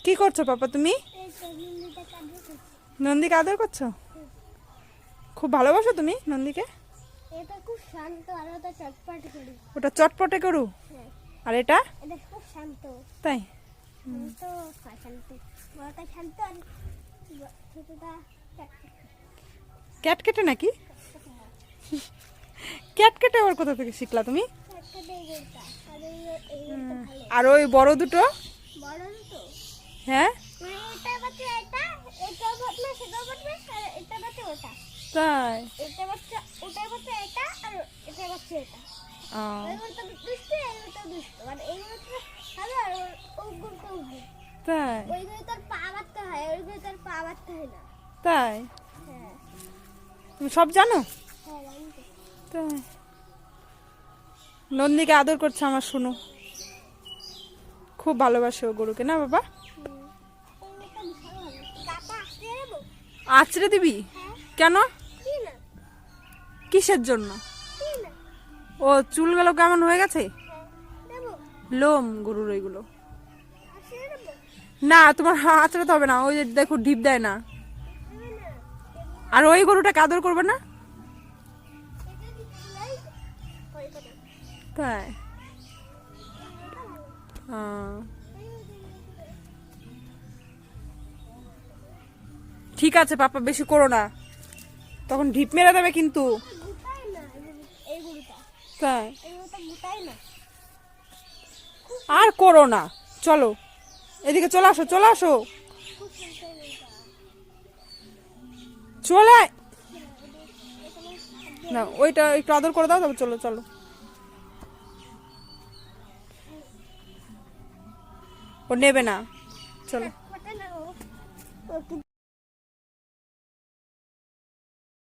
কি করছো পাপা তুমি? এই তো নন্দিটা কাঁদে করছি। নন্দীকে আদর করছো? খুব ভালোবাসো তুমি নন্দীকে? এটা খুব শান্ত আর ওটা চটপট করি। ওটা চটপটে করু, হ্যাঁ, আর এটা? এটা খুব শান্ত। তাই? শান্ত শান্ত বড়টা শান্ত আর ছোটটা ক্যাট কেটে নাকি? ক্যাট কেটে আবার কোথা থেকে শিখলা তুমি? আর ওই বড় দুটো? বড় তো হ্যাঁ মানে এটা বাচ্চা এটা এটা বাচ্চা সেটা বাচ্চা আর এটা বাচ্চা ওটা। তাই? এটা বাচ্চা ওটার বাচ্চা এটা আর এটা বাচ্চা এটা। ও, এইগুলো দুষ্ট এইগুলো দুষ্ট মানে এইগুলো তো ভালো আর ওগুলো তো ভালো। তাই? ওইগুলো তোর পা বাঁধতে হয় ওইগুলো তোর পা বাঁধতে হয় না। তাই? হ্যাঁ তুমি সব জানো? হ্যাঁ জানি তো। তাই? নন্দীকে আদর করছে আমার শুনো, খুব ভালোবাসে ও গরুকে, না বাবা? ওইটা ভালো হবে গাটা আসতে দেবো। আছড়ে দিবি? হ্যাঁ কেন? কি না কিসের জন্য? কি না ও চুলগুলো কেমন হয়ে গেছে? হ্যাঁ দেবো লোম গরুর ওইগুলো। আসতে দেবো না তোমার আঁচড়াতে হবে না, ওই যে দেখো ঢিপ দেয় না। দেবো না আর ওই গরুটাকে আদর করবে না? এটা দিচ্ছি নাই ওই কথা তাই? হ্যাঁ। ঠিক আছে পাপা, বেশি করো না, তখন ঢিপ মেরে দেবে কিন্তু। গুটাই না এই গরুটা তাই? এই গরুটা গুটাই না আর করো না, চলো এদিকে চলে আসো, চলে আসো, খুব সুন্দর গরুটা চলে আয়। না ওইটা একটু আদর করে দাও, তবে চলো চলো। ও নেবে না, চলো। ফটো না ও